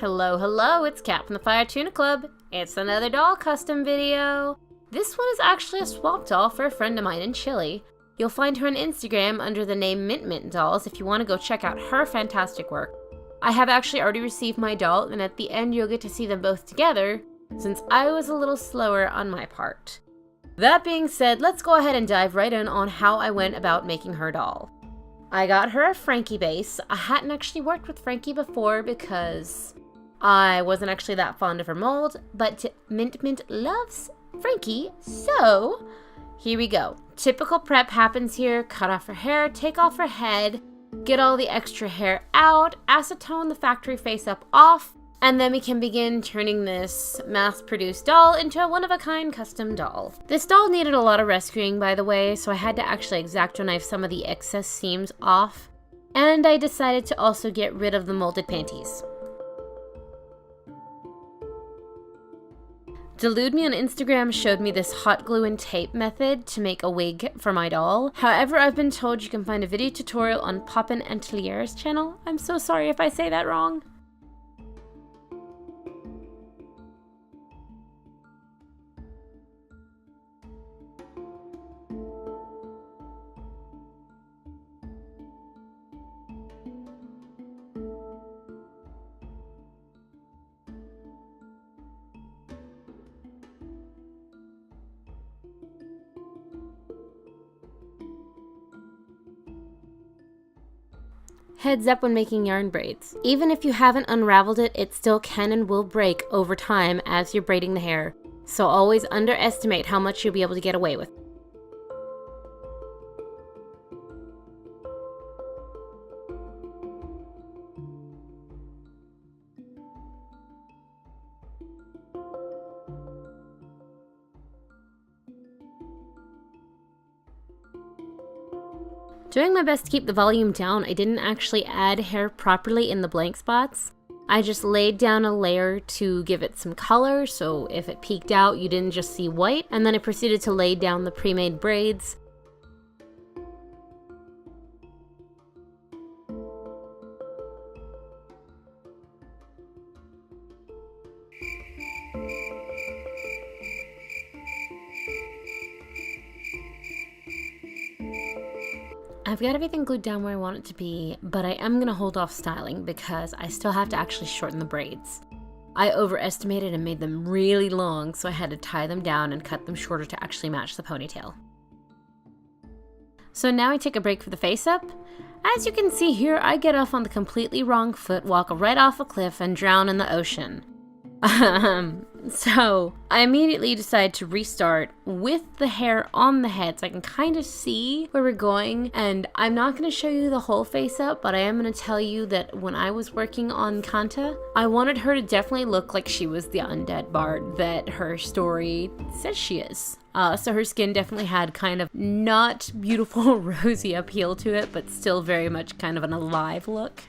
Hello, hello, it's Cat from the Fire Tuna Club. It's another doll custom video. This one is actually a swap doll for a friend of mine in Chile. You'll find her on Instagram under the name Mint Mint Dolls if you want to go check out her fantastic work. I have actually already received my doll, and at the end you'll get to see them both together, since I was a little slower on my part. That being said, let's go ahead and dive right in on how I went about making her doll. I got her a Frankie base. I hadn't actually worked with Frankie before because I wasn't actually that fond of her mold, but Mint Mint loves Frankie, so here we go. Typical prep happens here. Cut off her hair, take off her head, get all the extra hair out, acetone the factory face up off, and then we can begin turning this mass-produced doll into a one-of-a-kind custom doll. This doll needed a lot of rescuing, by the way, so I had to actually X-Acto knife some of the excess seams off, and I decided to also get rid of the molded panties. Dolludeme on Instagram showed me this hot glue and tape method to make a wig for my doll. However, I've been told you can find a video tutorial on Poppin' Antilier's channel. I'm so sorry if I say that wrong. Heads up when making yarn braids. Even if you haven't unraveled it, it still can and will break over time as you're braiding the hair, so always underestimate how much you'll be able to get away with. Doing my best to keep the volume down, I didn't actually add hair properly in the blank spots. I just laid down a layer to give it some color, so if it peeked out, you didn't just see white, and then I proceeded to lay down the pre-made braids. I've got everything glued down where I want it to be, but I am going to hold off styling because I still have to actually shorten the braids. I overestimated and made them really long, so I had to tie them down and cut them shorter to actually match the ponytail. So now I take a break for the face up. As you can see here, I get off on the completely wrong foot, walk right off a cliff, and drown in the ocean. So I immediately decide to restart with the hair on the head so I can kind of see where we're going, and I'm not going to show you the whole face up, but I am going to tell you that when I was working on Canta, I wanted her to definitely look like she was the undead bard that her story says she is. So her skin definitely had kind of not beautiful rosy appeal to it, but still very much kind of an alive look.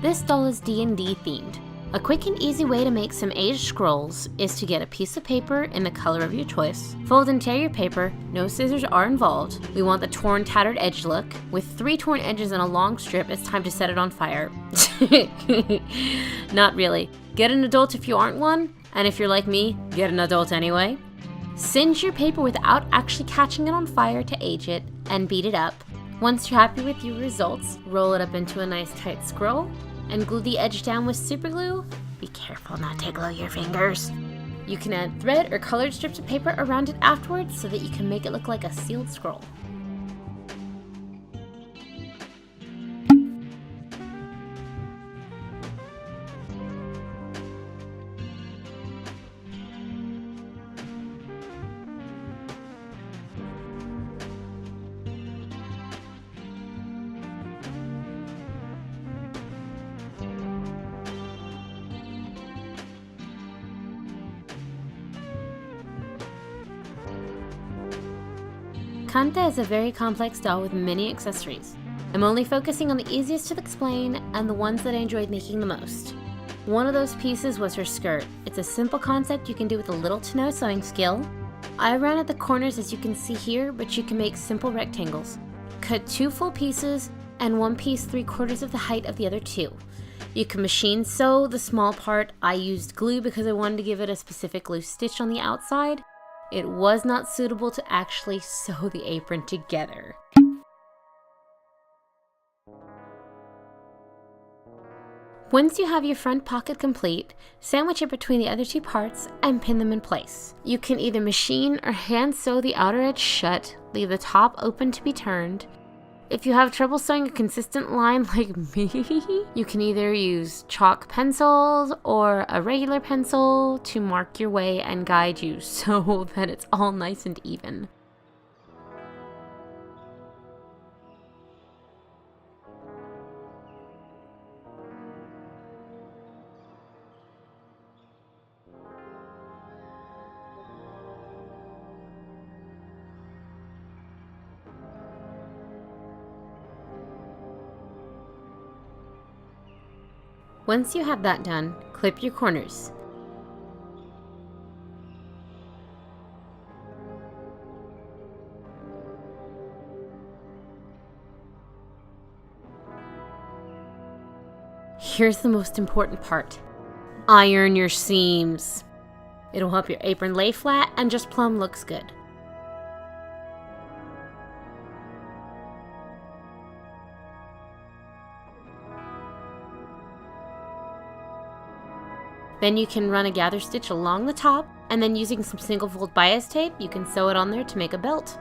This doll is D&D themed. A quick and easy way to make some aged scrolls is to get a piece of paper in the color of your choice, fold and tear your paper, no scissors are involved. We want the torn, tattered edge look. With 3 torn edges and a long strip, it's time to set it on fire. Not really. Get an adult if you aren't one, and if you're like me, get an adult anyway. Singe your paper without actually catching it on fire to age it, and beat it up. Once you're happy with your results, roll it up into a nice tight scroll, and glue the edge down with super glue. Be careful not to glue your fingers. You can add thread or colored strips of paper around it afterwards so that you can make it look like a sealed scroll. Canta is a very complex doll with many accessories. I'm only focusing on the easiest to explain and the ones that I enjoyed making the most. One of those pieces was her skirt. It's a simple concept you can do with a little to no sewing skill. I ran at the corners as you can see here, but you can make simple rectangles. Cut 2 full pieces and 1 piece 3/4 of the height of the other 2. You can machine sew the small part. I used glue because I wanted to give it a specific loose stitch on the outside. It was not suitable to actually sew the apron together. Once you have your front pocket complete, sandwich it between the other 2 parts and pin them in place. You can either machine or hand sew the outer edge shut, leave the top open to be turned. If you have trouble sewing a consistent line like me, you can either use chalk pencils or a regular pencil to mark your way and guide you so that it's all nice and even. Once you have that done, clip your corners. Here's the most important part. Iron your seams. It'll help your apron lay flat and just plumb looks good. Then you can run a gather stitch along the top, and then using some single fold bias tape, you can sew it on there to make a belt.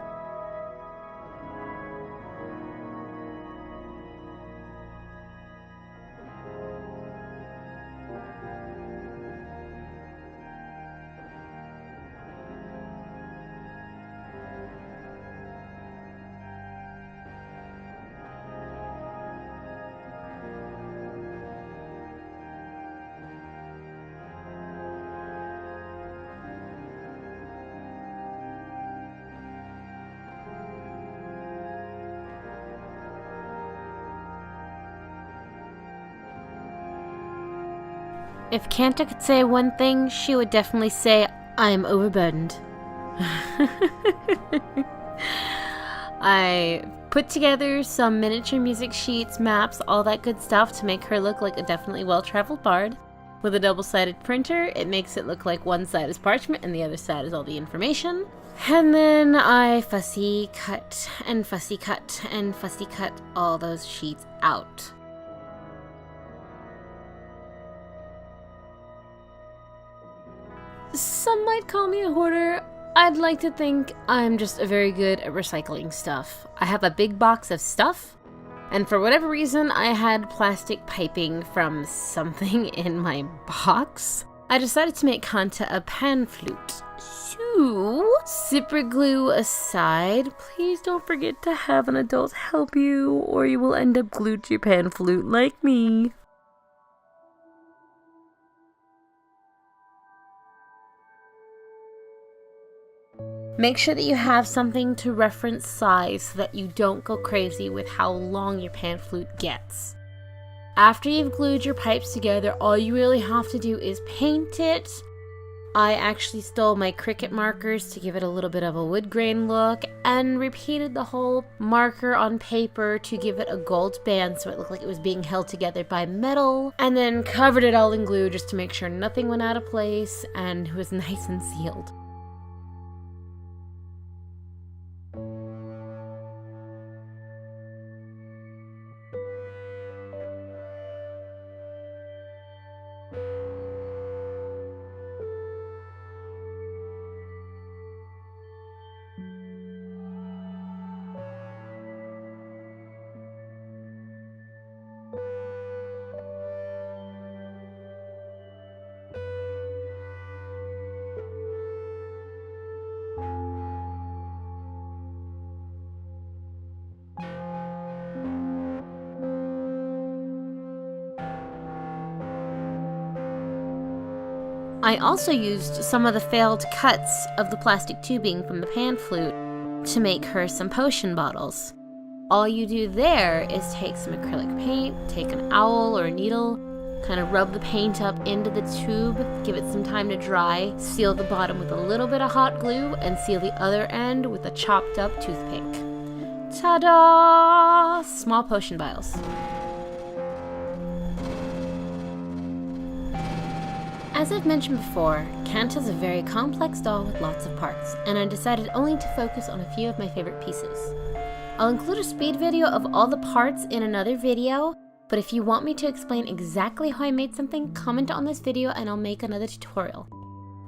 If Canta could say one thing, she would definitely say, I'm overburdened. I put together some miniature music sheets, maps, all that good stuff to make her look like a definitely well-traveled bard. With a double-sided printer, it makes it look like one side is parchment and the other side is all the information. And then I fussy cut and fussy cut and fussy cut all those sheets out. Some might call me a hoarder. I'd like to think I'm just very good at recycling stuff. I have a big box of stuff, and for whatever reason I had plastic piping from something in my box. I decided to make Canta a pan flute. So, zipper glue aside, please don't forget to have an adult help you or you will end up glued to your pan flute like me. Make sure that you have something to reference size so that you don't go crazy with how long your pan flute gets. After you've glued your pipes together, all you really have to do is paint it. I actually stole my Cricut markers to give it a little bit of a wood grain look and repeated the whole marker on paper to give it a gold band so it looked like it was being held together by metal, and then covered it all in glue just to make sure nothing went out of place and it was nice and sealed. I also used some of the failed cuts of the plastic tubing from the pan flute to make her some potion bottles. All you do there is take some acrylic paint, take an owl or a needle, Kind of rub the paint up into the tube, give it some time to dry, seal the bottom with a little bit of hot glue, and seal the other end with a chopped up toothpick. Ta-da! Small potion vials. As I've mentioned before, Canta's a very complex doll with lots of parts, and I decided only to focus on a few of my favorite pieces. I'll include a speed video of all the parts in another video, but if you want me to explain exactly how I made something, comment on this video and I'll make another tutorial.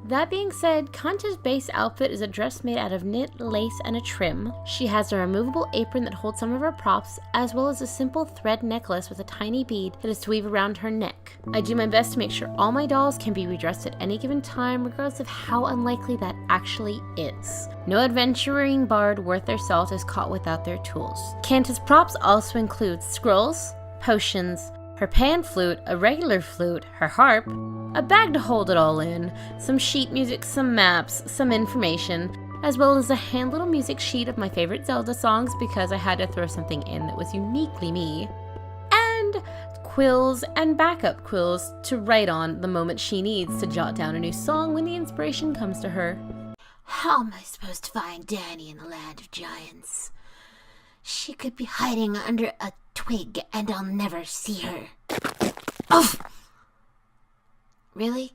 That being said, Canta's base outfit is a dress made out of knit, lace, and a trim. She has a removable apron that holds some of her props, as well as a simple thread necklace with a tiny bead that is to weave around her neck. I do my best to make sure all my dolls can be redressed at any given time, regardless of how unlikely that actually is. No adventuring bard worth their salt is caught without their tools. Canta's props also include scrolls, potions, her pan flute, a regular flute, her harp, a bag to hold it all in, some sheet music, some maps, some information, as well as a little music sheet of my favorite Zelda songs because I had to throw something in that was uniquely me, and quills and backup quills to write on the moment she needs to jot down a new song when the inspiration comes to her. How am I supposed to find Danny in the land of giants? She could be hiding under a twig and I'll never see her. Oh! Really?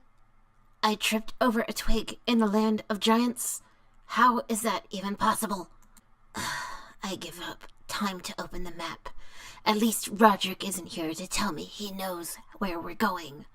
I tripped over a twig in the land of giants? How is that even possible? I give up. Time to open the map. At least Roderick isn't here to tell me he knows where we're going.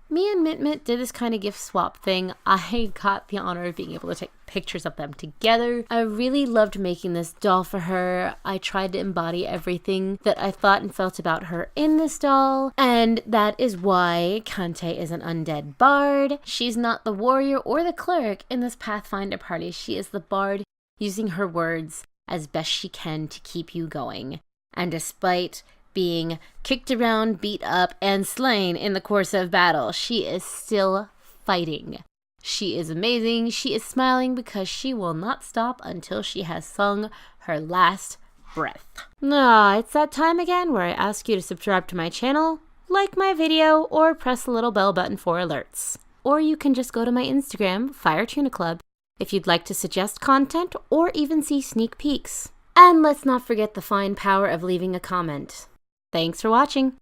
Me and Mint did this kind of gift swap thing. I got the honor of being able to take pictures of them together. I really loved making this doll for her. I tried to embody everything that I thought and felt about her in this doll, and that is why Canta is an undead bard. She's not the warrior or the cleric in this Pathfinder party. She is the bard using her words as best she can to keep you going. And despite being kicked around, beat up, and slain in the course of battle, she is still fighting. She is amazing. She is smiling because she will not stop until she has sung her last breath. It's that time again where I ask you to subscribe to my channel, like my video, or press the little bell button for alerts. Or you can just go to my Instagram, Fire Tuna Club, if you'd like to suggest content or even see sneak peeks. And let's not forget the fine power of leaving a comment. Thanks for watching.